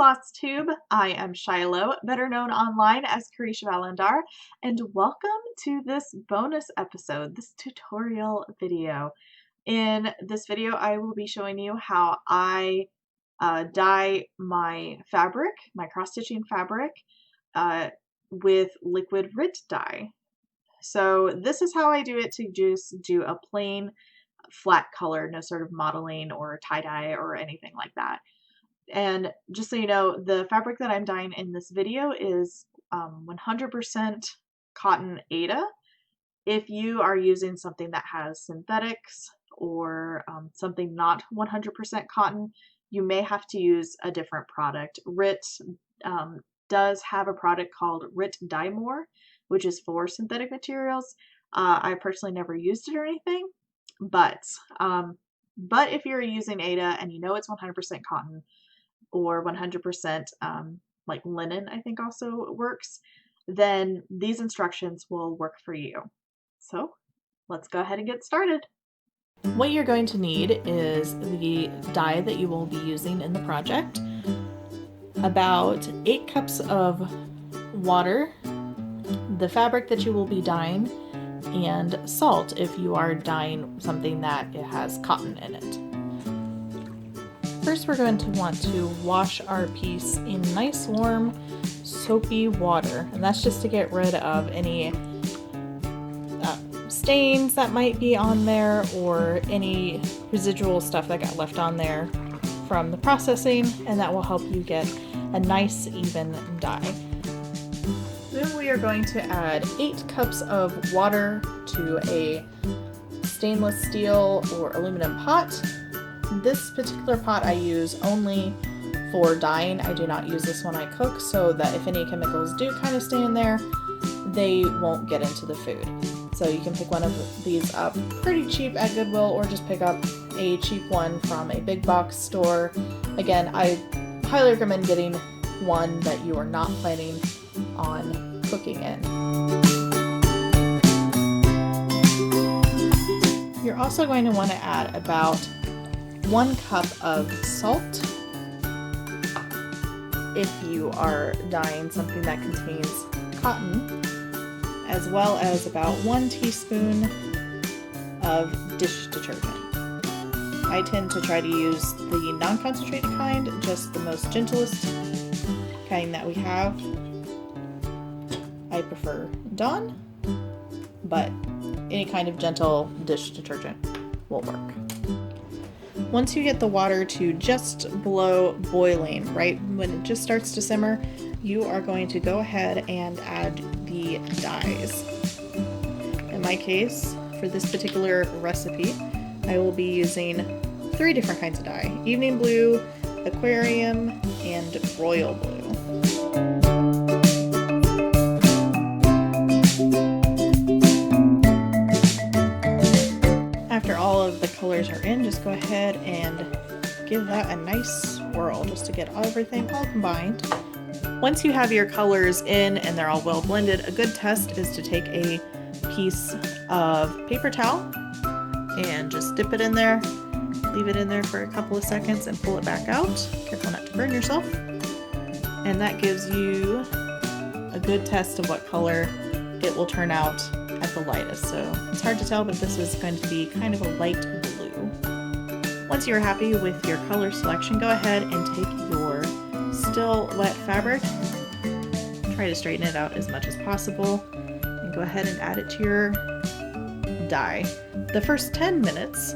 Floss Tube. I am Shiloh, better known online as Carisha Valandar, and welcome to this bonus episode, this tutorial video. In this video, I will be showing you how I dye my fabric, my cross-stitching fabric, with liquid Rit dye. So this is how I do it, to just do a plain flat color, no sort of modeling or tie-dye or anything like that. And just so you know, the fabric that I'm dyeing in this video is 100% cotton Aida. If you are using something that has synthetics or something not 100% cotton, you may have to use a different product. Rit does have a product called Rit Dye More, which is for synthetic materials. I personally never used it or anything, but if you're using Aida and you know it's 100% cotton, or 100% like linen, I think also works, then these instructions will work for you. So let's go ahead and get started. What you're going to need is the dye that you will be using in the project, about 8 cups of water, the fabric that you will be dyeing, and salt if you are dyeing something that it has cotton in it. First, we're going to want to wash our piece in nice warm soapy water, and that's just to get rid of any stains that might be on there or any residual stuff that got left on there from the processing, and that will help you get a nice even dye. Then we are going to add 8 cups of water to a stainless steel or aluminum pot. This particular pot I use only for dyeing. I do not use this when I cook, so that if any chemicals do kind of stay in there, they won't get into the food. So you can pick one of these up pretty cheap at Goodwill, or just pick up a cheap one from a big box store. Again, I highly recommend getting one that you are not planning on cooking in. You're also going to want to add about 1 cup of salt if you are dyeing something that contains cotton, as well as about 1 teaspoon of dish detergent. I tend to try to use the non-concentrated kind, just the most gentlest kind that we have. I prefer Dawn, but any kind of gentle dish detergent will work. Once you get the water to just below boiling, right when it just starts to simmer, you are going to go ahead and add the dyes. In my case, for this particular recipe, I will be using 3 different kinds of dye: evening blue, aquarium, and royal blue. After all of the colors are in, just go ahead and give that a nice swirl just to get everything all combined. Once you have your colors in and they're all well blended, a good test is to take a piece of paper towel and just dip it in there, leave it in there for a couple of seconds, and pull it back out. Careful not to burn yourself. And that gives you a good test of what color it will turn out at the lightest. So it's hard to tell, but this is going to be kind of a light blue. Once you're happy with your color selection, go ahead and take your still wet fabric, try to straighten it out as much as possible, and go ahead and add it to your dye. The first 10 minutes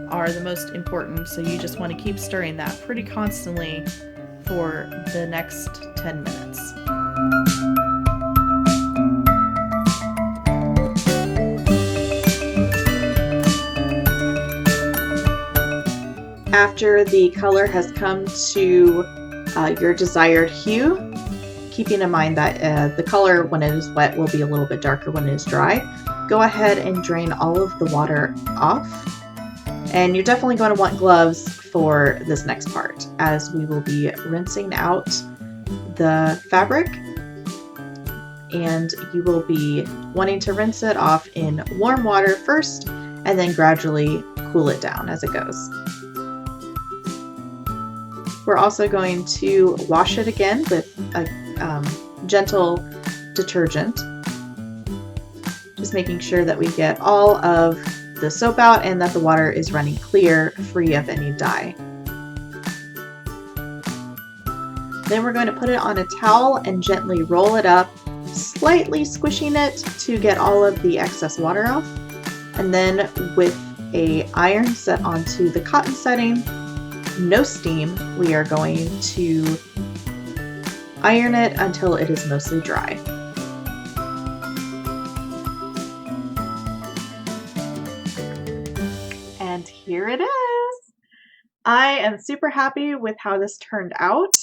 are the most important, so you just want to keep stirring that pretty constantly for the next 10 minutes. After the color has come to your desired hue, keeping in mind that the color when it is wet will be a little bit darker when it is dry, go ahead and drain all of the water off. And you're definitely going to want gloves for this next part, as we will be rinsing out the fabric, and you will be wanting to rinse it off in warm water first and then gradually cool it down as it goes. we're also going to wash it again with a gentle detergent. Just making sure that we get all of the soap out and that the water is running clear, free of any dye. Then we're going to put it on a towel and gently roll it up, slightly squishing it to get all of the excess water off. And then with an iron set onto the cotton setting, no steam, we are going to iron it until it is mostly dry. And here it is. I am super happy with how this turned out.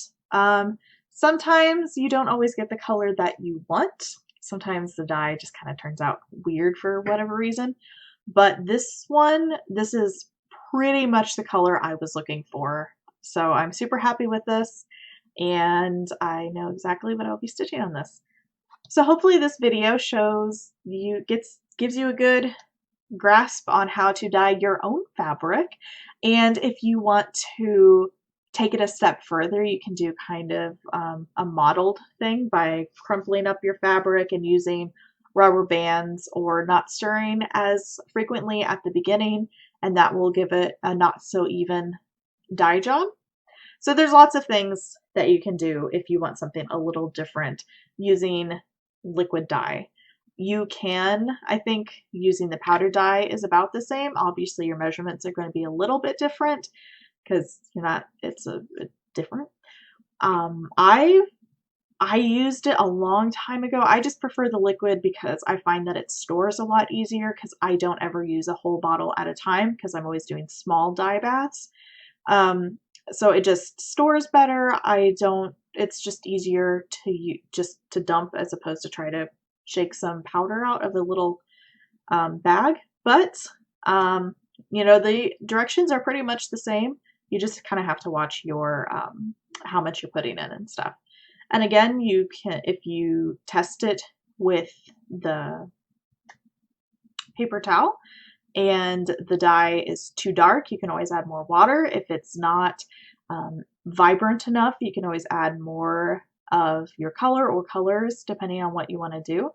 Sometimes you don't always get the color that you want. Sometimes the dye just kind of turns out weird for whatever reason. But this one, this is pretty much the color I was looking for. So I'm super happy with this, and I know exactly what I'll be stitching on this. So hopefully this video shows you, gives you a good grasp on how to dye your own fabric. And if you want to take it a step further, you can do kind of a modeled thing by crumpling up your fabric and using rubber bands or not stirring as frequently at the beginning, and that will give it a not so even dye job. So there's lots of things that you can do if you want something a little different using liquid dye. You can, I think, using the powder dye is about the same. Obviously your measurements are going to be a little bit different because you're not, it's a different. I used it a long time ago. I just prefer the liquid because I find that it stores a lot easier because I don't ever use a whole bottle at a time because I'm always doing small dye baths. So it just stores better. It's just easier to dump as opposed to try to shake some powder out of a little bag. But, you know, the directions are pretty much the same. You just kind of have to watch your, how much you're putting in and stuff. And again, you can, if you test it with the paper towel and the dye is too dark, you can always add more water. If it's not vibrant enough, you can always add more of your color or colors depending on what you want to do.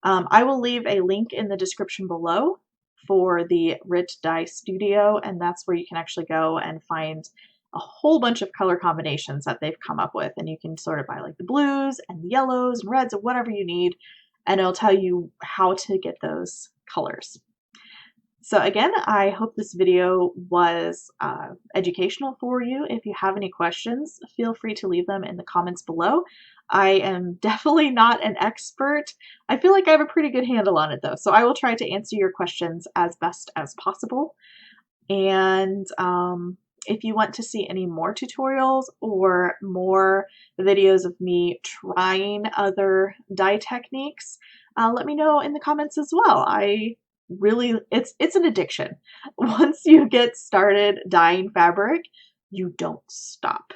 I will leave a link in the description below for the Rit Dye Studio, and that's where you can actually go and find a whole bunch of color combinations that they've come up with, and you can sort of buy like the blues and the yellows and reds and whatever you need, and it'll tell you how to get those colors. So again, I hope this video was educational for you. If you have any questions, feel free to leave them in the comments below. I am definitely not an expert. I feel like I have a pretty good handle on it though, so I will try to answer your questions as best as possible. And if you want to see any more tutorials or more videos of me trying other dye techniques, let me know in the comments as well. It's an addiction. Once you get started dyeing fabric, you don't stop.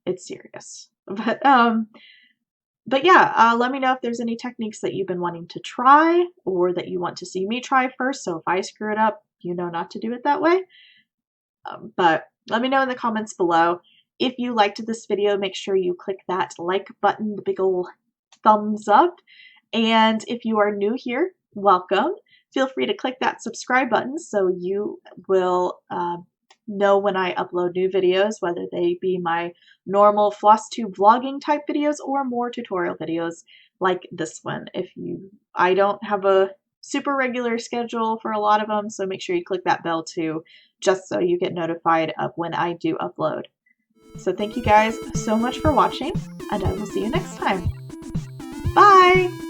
It's serious. But yeah, let me know if there's any techniques that you've been wanting to try or that you want to see me try first. So if I screw it up, you know not to do it that way. But let me know in the comments below. If you liked this video, make sure you click that like button, the big ol' thumbs up. And if you are new here, welcome. Feel free to click that subscribe button so you will know when I upload new videos, whether they be my normal floss tube vlogging type videos or more tutorial videos like this one. I don't have a super regular schedule for a lot of them, so make sure you click that bell too, just so you get notified of when I do upload. So thank you guys so much for watching, and I will see you next time. Bye!